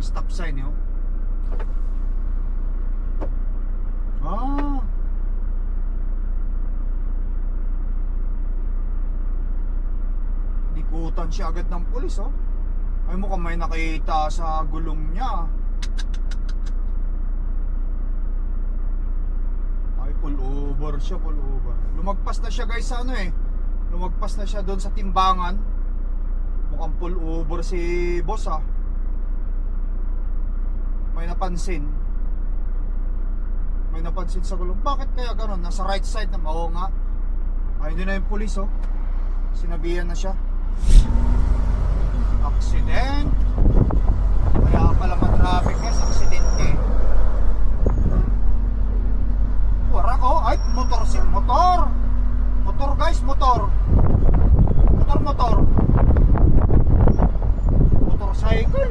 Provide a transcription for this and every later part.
stop sign yun. Ah, nikutan siya agad ng pulis, oh. Ay, mukhang may nakita sa gulong niya. Ay, pull over siya, pull over. Lumagpas na siya, guys, sa ano eh. Lumagpas na siya doon sa timbangan. Mukhang pull over si boss, ah. May napansin. May napansin sa gulong. Bakit kaya gano'n? Nasa right side na. Oo nga. Ayun din na yung pulis, oh. Sinabihan na siya. Accident. Kaya pala ma-traffic, guys. Aksidente. Wala ko. Ay, motor. Motor, guys. Motor. Motorcycle.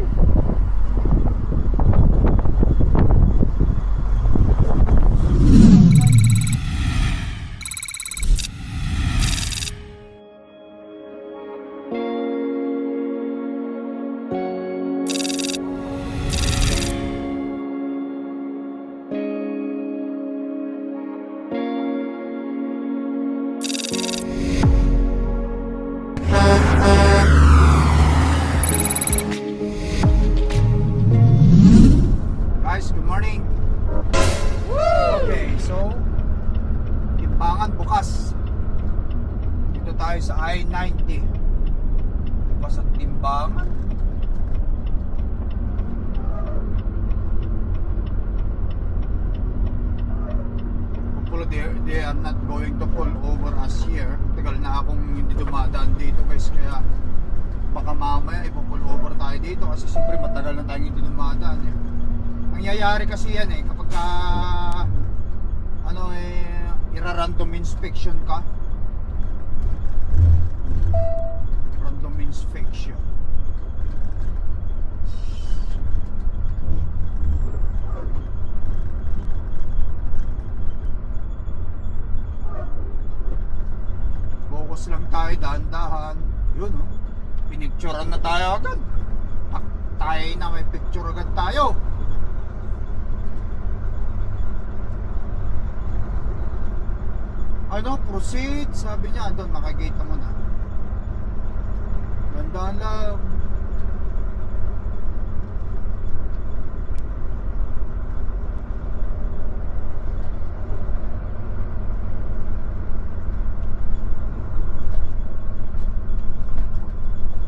Guys, good morning. Okay, so timbangan bukas. Dito tayo sa I-90. Bukas ang timbangan. Hopefully they are not going to pull over us here. Tagal na akong hindi dumadaan dito, guys, kaya baka mamaya ipo-pull over tayo dito kasi siyempre matagal na tayong hindi dumadaan eh. Nangyayari kasi yan eh kapag ira-random inspection ka. Random inspection. Focus lang tayo, dahan-dahan. Yun, oh. Pinicturean na tayo agad. Tayo na, may picture agad tayo. Ano, proceed. Sabi niya, doon, makagate mo na. Gandaan lang.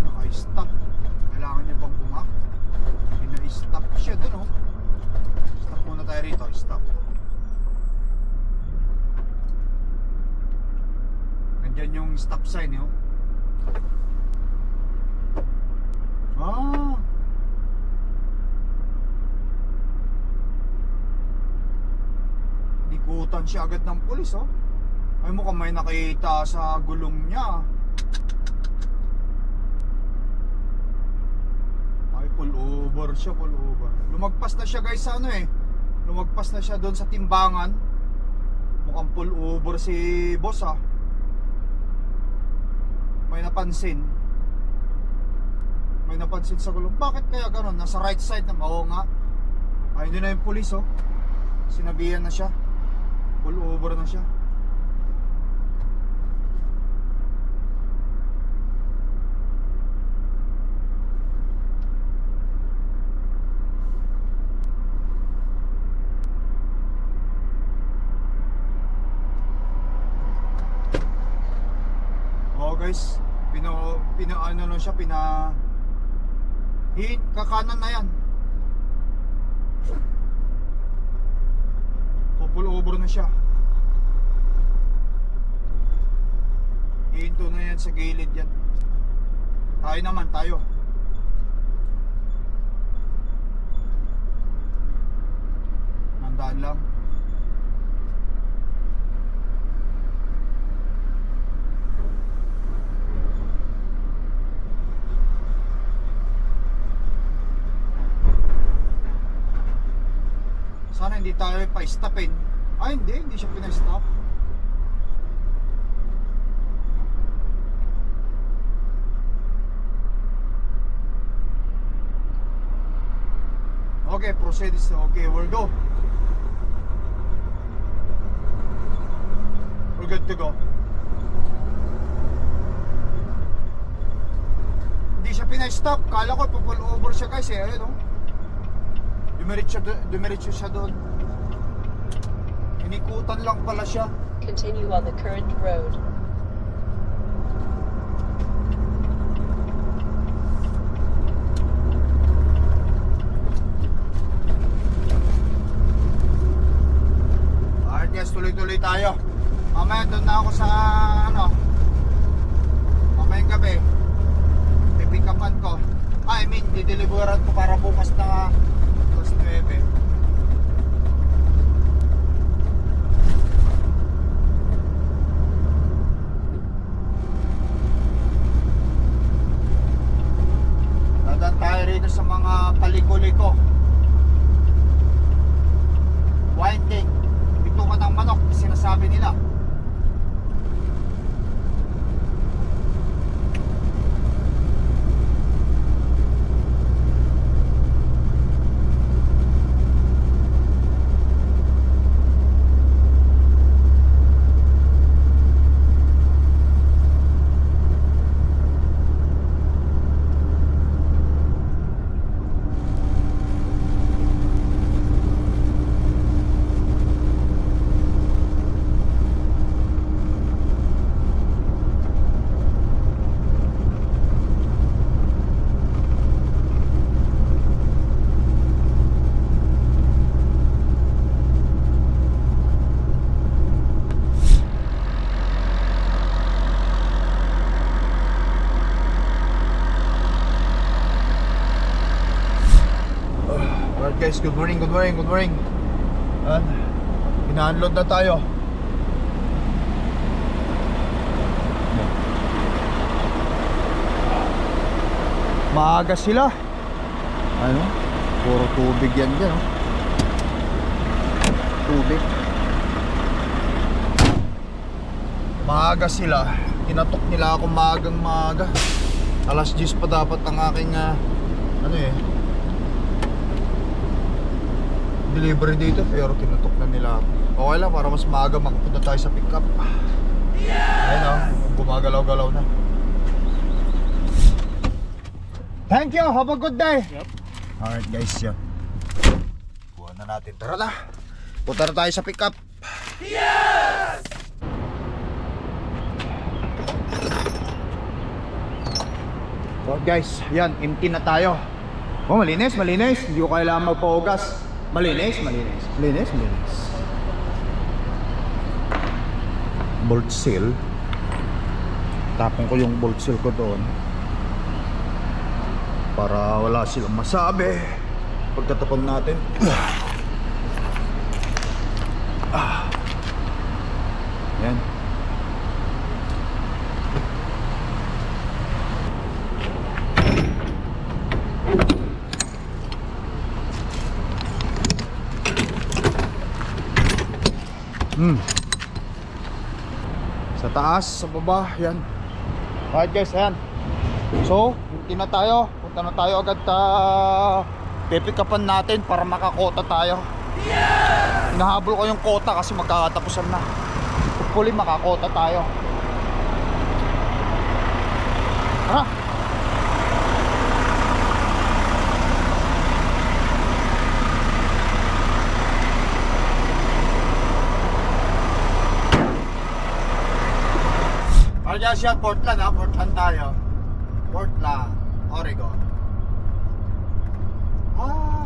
Naka-stop. Kailangan niya bang bumak? Pina-stop siya doon, oh. Stop muna tayo rito, stop. Diyan yung stop sign, yun. Ah, nikutan siya agad ng pulis, oh. Ay, mukhang may nakita sa gulong niya. Ay, pull over siya, pull over. Lumagpas na siya, guys, sa ano eh. Lumagpas na siya doon sa timbangan. Mukhang pull over si boss, ah. May napansin sa gulong. Bakit kaya gano'n? Nasa right side na. Oo nga. Ayun din na yung pulis, oh. Sinabihan na siya. Pull over na siya. Oh, guys, ano na siya, kakanan na yan. Pull over na siya. Hinto na yan sa gilid yan. Tayo naman, tayo. Nandaan lang. Sana hindi tayo pa-stopin. Ay, hindi siya pinastop. Okay, proceed is okay. We'll go. We're good to go. Hindi siya pinay-stop. Kala ko pull over siya guys eh. Ayun, oh. Dumiretso siya doon. Inikutan lang pala siya. Continue on the current road. Alright guys, tuloy-tuloy tayo. Mamaya doon na ako sa mamayang gabi. Pipick upan ko. I mean, dideliveran ko para bukas na alas 9. Dadaan tayo rito sa mga paliko-liko. Winding. Bitukan ng manok, sinasabi nila. Alright guys, good morning. And ina-unload na tayo. Maaga sila. Ano? Puro tubig yan dyan, oh. Tubig. Maaga sila. Tinatok nila ako maaga. Alas 10 pa dapat ang aking delivery dito, pero tinutok na nila ako. Okay lang, para mas maaga makapunta tayo sa pick up. Ayun, oh, gumagalaw-galaw na. Thank you, have a good day. Yep. Alright guys, yan. Kuha na natin, tara na. Punta na tayo sa pick up. Yes! So guys, yan, empty na tayo. Oh, malinis. Hindi ko kailangan magpahugas. Malinis. Bolt seal. Tapon ko yung bolt seal ko doon para wala silang masabi pagtatapon natin. Yan. Sa taas, sa baba, yan. Alright guys, ayan. So, hindi na tayo. Punta na tayo agad pipick upan natin para makakota tayo. Yeah! Hinahabol ko yung kota kasi magkakatapusan na. Hopefully makakota tayo. Tara! Alright guys, Portland ha, Portland tayo. Portland, Oregon.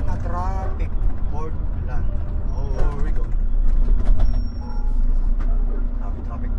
Na-traffic. Portland, Oregon. Traffic.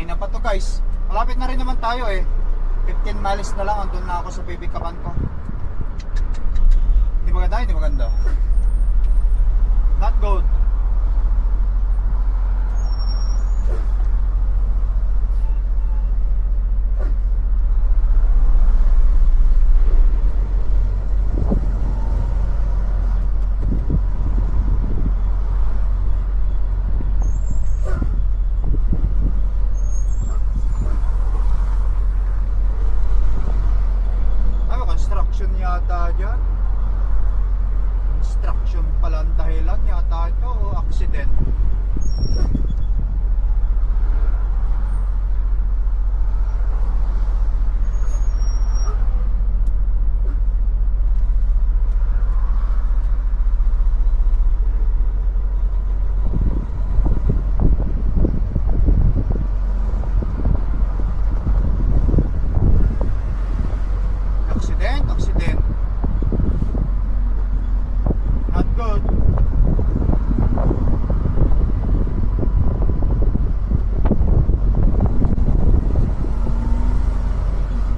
Kanina pa to guys. Malapit na rin naman tayo eh. 15 miles na lang, andun na ako sa pipikapan ko. Hindi maganda, hindi maganda. Not good. Construction yata dyan. Construction pala ang dahilan yata ito o accident. Accident. Not good.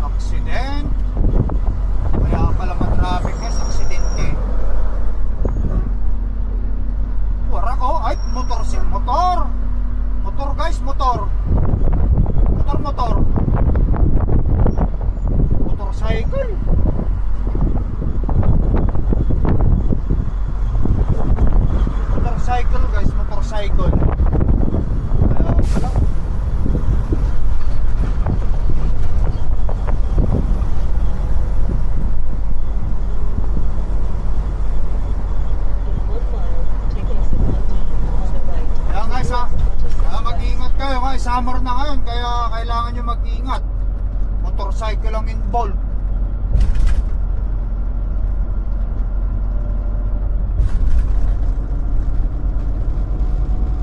Accident. Kaya pala ma-traffic guys, aksidente. Wala ko, ay motor. Motor guys, motor. Motorcycle. Motorcycle guys, motorcycle. Wala. In 1 mile, take exit 1D on the right. Kaya guys ha, US 26 mag-iingat kayo guys, summer na ngayon, kaya kailangan nyo mag-iingat. Motorcycle ang involved.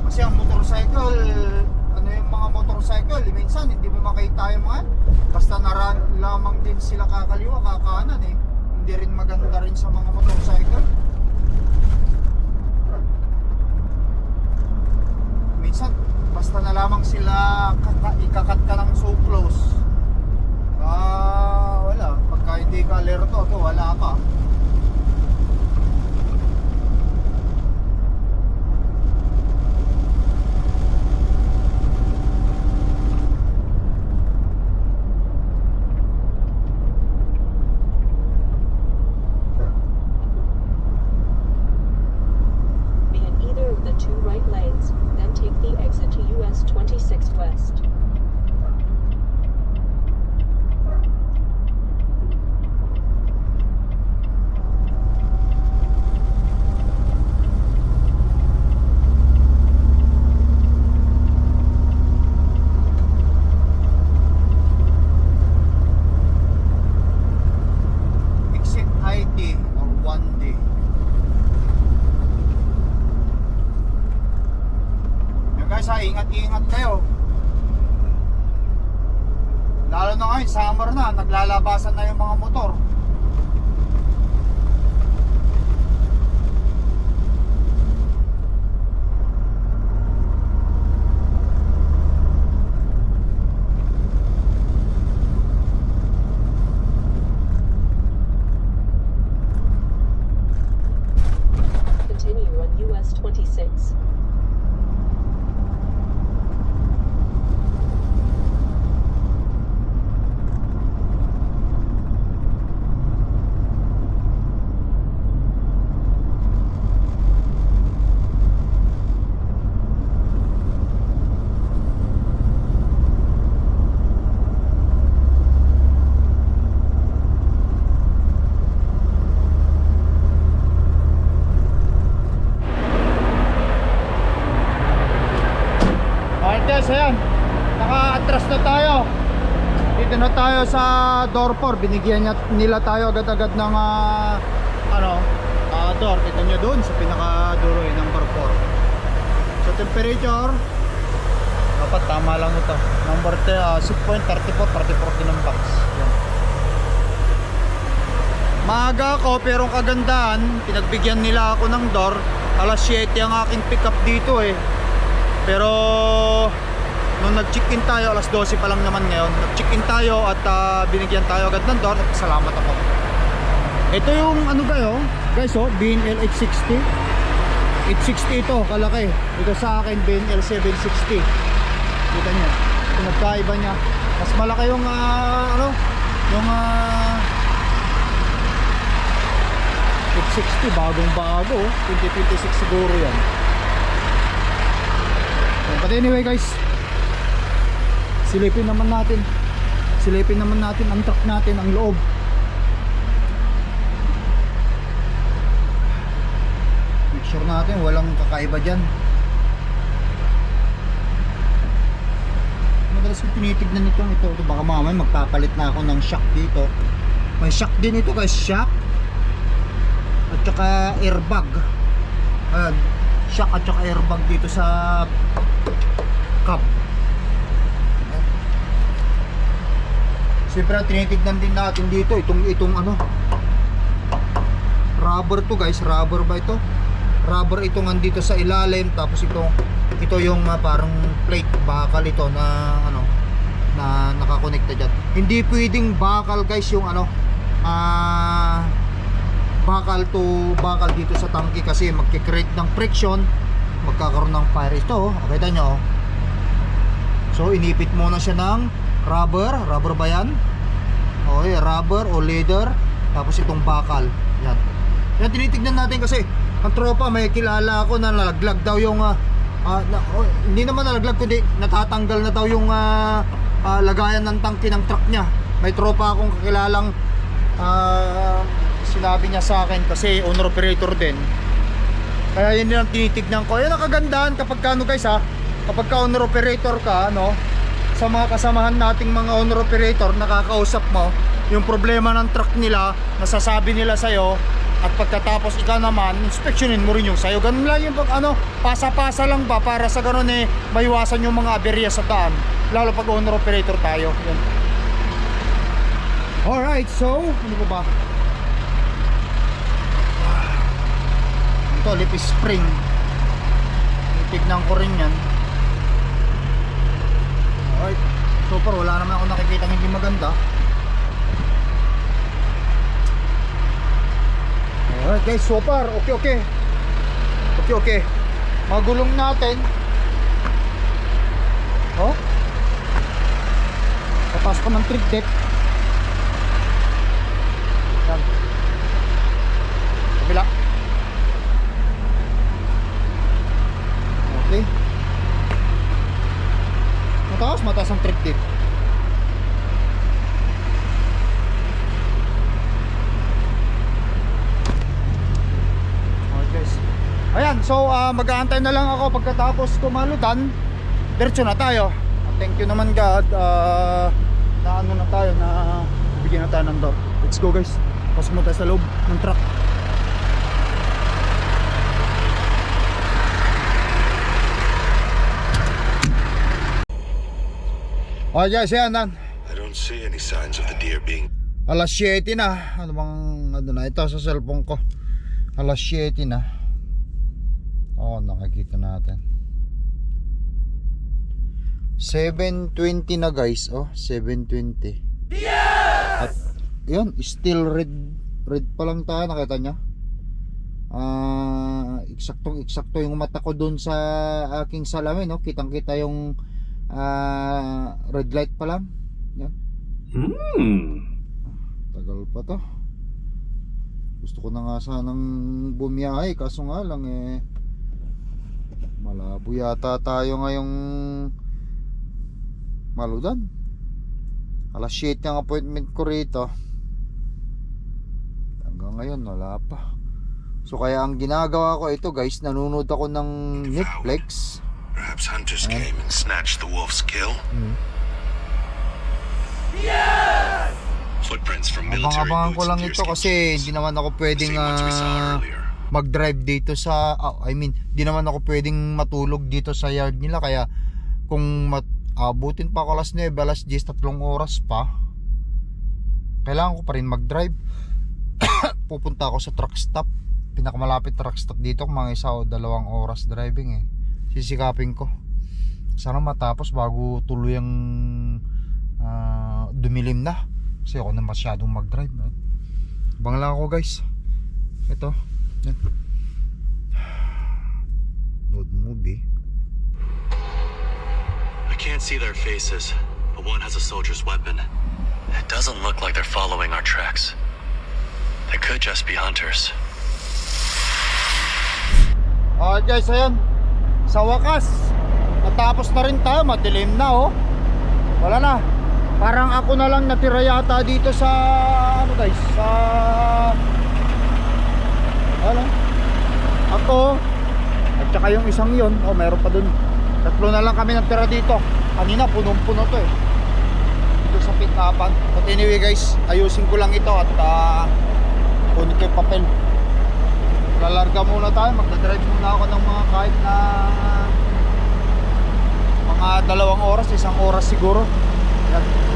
Kasi ang motorcycle, ano yung mga motorcycle, minsan hindi mo makita yung mga, basta lamang din sila kakaliwa, kakanan eh. Hindi rin maganda rin sa mga motorcycle. Minsan, basta na lamang sila ikakat ka ng so close. Wala. Pagka hindi ka alerto, to wala ka. Be in either of the 2 right lanes, then take the exit to US 26 West. Exit ID or 1D. Yan guys ha, ingat-ingat kayo. Lalo na ngayon, summer na, naglalabasan na yung mga motor. Continue on US 26. Guys, ayan, naka-atras na tayo. Dito na tayo sa door 4. Binigyan nila tayo agad-agad ng door. Kita nyo doon sa pinaka-dulo number 4. So temperature, dapat tama lang ito. Number 6.34 din ang box. Yan. Maaga ako pero ang kagandahan, pinagbigyan nila ako ng door. Alas 7 ang aking pick up dito eh. Pero nung nag-check-in tayo, alas 12 pa lang naman ngayon, nag-check-in tayo at binigyan tayo agad ng door at salamat ako. Ito yung ano guys oh, BNL 860. 860 ito, kalaki. Ito sa akin BNL 760. Kita niyo, ito nagkaiba niya. Mas malaki yung yung 860, bagong bago, 2026 siguro yan. But anyway guys, silipin naman natin ang truck natin, ang loob. Make sure natin walang kakaiba dyan. Madalas ko tinitignan ito, baka mamaya magpapalit na ako ng shock dito. May shock din ito guys, shock at saka airbag. Shock at saka airbag dito sa cab. Siyempre tinitignan din natin dito itong rubber to guys, rubber ba ito? Rubber ito nandito sa ilalim, tapos ito yung parang plate, bakal ito na na nakakonekta dyan. Hindi pwedeng bakal guys yung bakal to bakal dito sa tangke kasi magkikreate ng friction, magkakaroon ng fire. Ito kita nyo. So inipit muna siya ng rubber ba yan? Okay, rubber o leather, tapos itong bakal yan. Yan tinitignan natin kasi ang tropa, may kilala ako na nalaglag daw yung hindi naman nalaglag kundi natatanggal na daw yung lagayan ng tangke ng truck niya. May tropa akong kakilalang sinabi niya sa akin kasi owner operator din. Kaya yun lang tinitignan ko. Yan ang kagandahan kapag guys kapag ka owner operator ka sa mga kasamahan nating mga owner operator, nakakausap mo yung problema ng truck nila, nasasabi nila sa'yo, at pagkatapos ikaw naman inspeksyonin mo rin yung sa'yo. Ganun lang yung pasa-pasa lang ba para sa ganun maiwasan yung mga aberya sa daan, lalo pag owner operator tayo. Yan. Alright, so ano ba? Ito, lip spring. Tignan ko rin yan. Alright, so far wala naman ako nakikita hindi maganda. Alright guys, so far okay. Magulong natin. Tapos ko ng trick deck. Yan. Kabila. Okay. Mataas ang trick deck. Ayan, so mag-aantay na lang ako pagkatapos kumalutan. Diretso na tayo. Thank you naman God na na tayo, na bigyan na tayo ng door. Let's go guys. Pasok mo tayo sa loob ng truck. Okay guys, yan nan. I don't see any signs of the deer being. Alas 7 na. Ano bang na ito sa cellphone ko? Alas 7 na. Nakikita natin 7:20 na guys. 7:20. Yes! At yun, still red pa lang tayo. Nakita nyo? Eksakto yung mata ko dun sa aking salamin. Kitang kita yung red light pa lang. Yan. Tagal pa to. Gusto ko na nga sanang bumiyahe, kaso nga lang malabo yata tayo ngayong maludan. Alas 7 ang appointment ko rito, hanggang ngayon wala pa. So kaya ang ginagawa ko ito guys, nanonood ako ng Netflix. Perhaps hunters came and snatched the wolf's kill. Yes! Footprints from military Abang-abangan ko boots lang and ito deerskin kasi hindi naman ako pwedeng same ones we saw earlier. mag-drive dito sa di naman ako pwedeng matulog dito sa yard nila. Kaya kung abutin pa ako alas 9, alas 10, 3 oras pa, kailangan ko pa rin mag-drive. Pupunta ako sa truck stop, pinakamalapit truck stop dito, mga 1 o 2 oras driving sisikapin ko. Sana matapos bago tuluyang dumilim na. Kasi ako na masyadong mag-drive. Abang lang ako guys. Ito. Yan. Load movie. I can't see their faces, but one has a soldier's weapon. It doesn't look like they're following our tracks. They could just be hunters. Alright guys, ayan. Sa wakas, natapos na rin tayo. Madilim na oh. Wala na. Parang ako na lang natira yata dito sa ano guys, sa ano? Ako at saka yung isang yun. Oh, meron pa dun. Tatlo na lang kami natira dito. Kanina punong-puno to eh. Dito sa pitapan. But anyway guys, ayusin ko lang ito at kunin ko yung papel. Lalarga muna tayo. Magdadrive muna ako ng mga kahit na mga 2 oras, 1 oras siguro. Yan.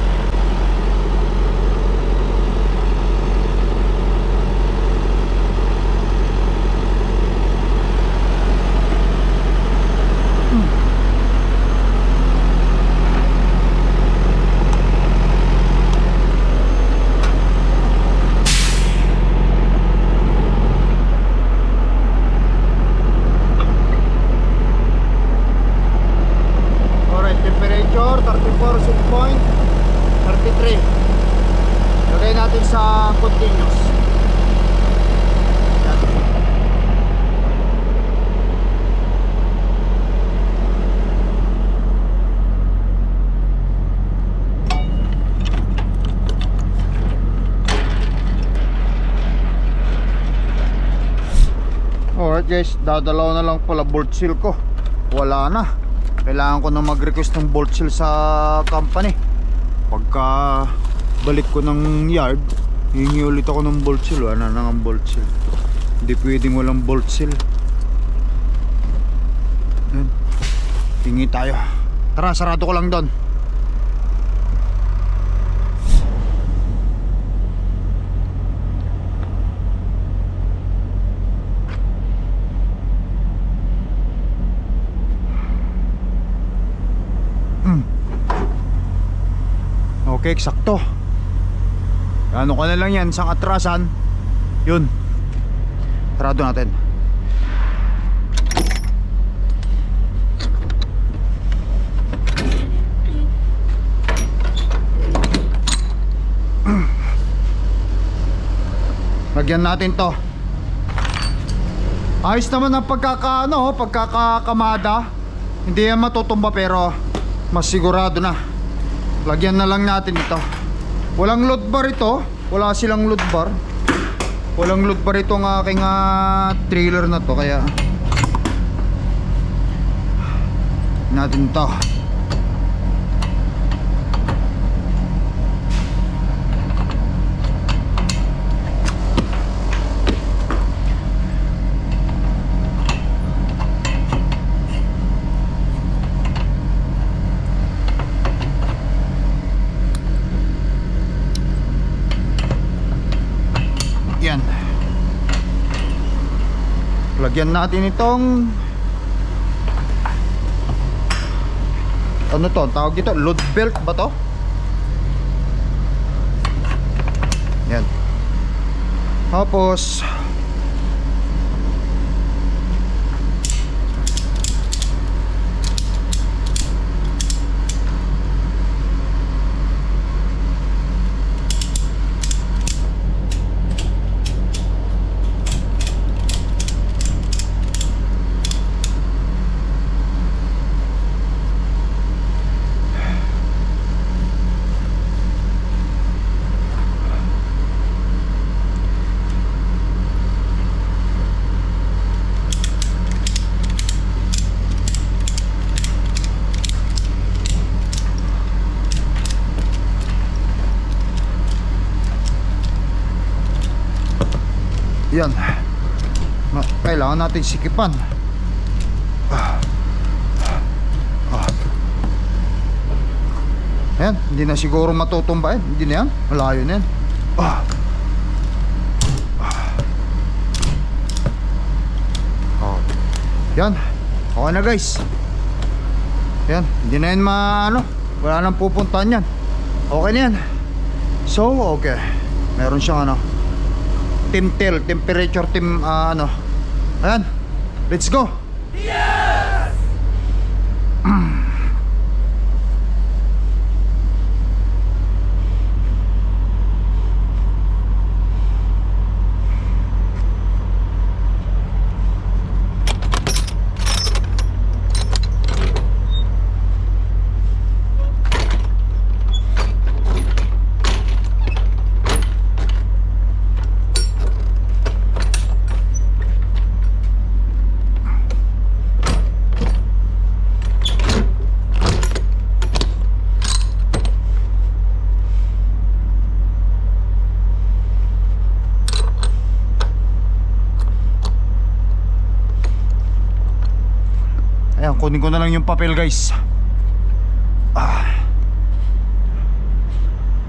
Temperature 34.33. Lagay natin sa continuous. Yan. Alright guys, dadalaw na lang pala bolt seal ko. Wala na. Kailangan ko na mag-request ng bolt seal sa company. Pagka balik ko ng yard, hihingi ulit ako ng bolt seal. Wala na ng bolt seal. Hindi pwedeng walang bolt seal. Yan. Hingi tayo. Tara, sarado ko lang doon. Okay, eksakto. Ano ko na lang yan, isang atrasan. Yun. Sarado natin. Lagyan natin to. Ayos naman ang pagkakakamada. Hindi yan matutumba pero mas sigurado na. Lagyan na lang natin ito. Walang load bar ito. Wala silang load bar. Walang load bar itong aking trailer na to. Kaya natin to. Yan. Lagyan natin itong ano to? Tawag dito? Load belt ba to? Yan. Tapos yan. Kailangan natin sikipan. Ayan, hindi na siguro matutumba. Hindi na yan, malayo na yan. Yan, okay na guys. Yan, hindi na yan wala nang pupuntahan yan. Okay na yan. So, okay. Meron siyang temperature, ayan, let's go. Ayan, kunin ko na lang yung papel, guys.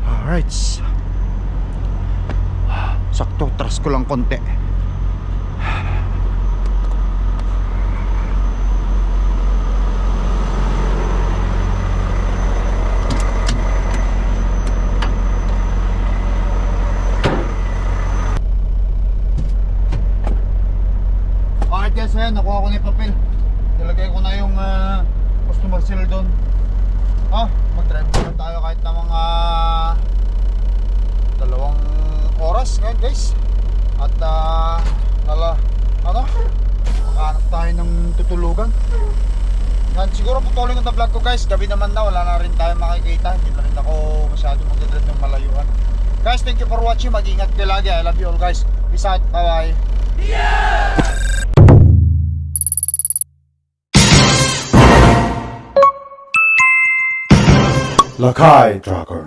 Alright. Sakto, trust ko lang konti. Alright guys, ayan, nakuha ko na yung papel. Nilagay ko na yung customer seal doon. Mag-drive na tayo kahit na mga 2 oras ngayon, guys. At makahanap tayo ng tutulugan. Yan, siguro patuloy ko na vlog ko, guys. Gabi naman na, wala na rin tayo makikita. Hindi na rin ako masyado magdadrive ng malayuan. Guys, thank you for watching. Mag-ingat kayo lagi. I love you all, guys. Peace out. Bye-bye. Lakai Tracker.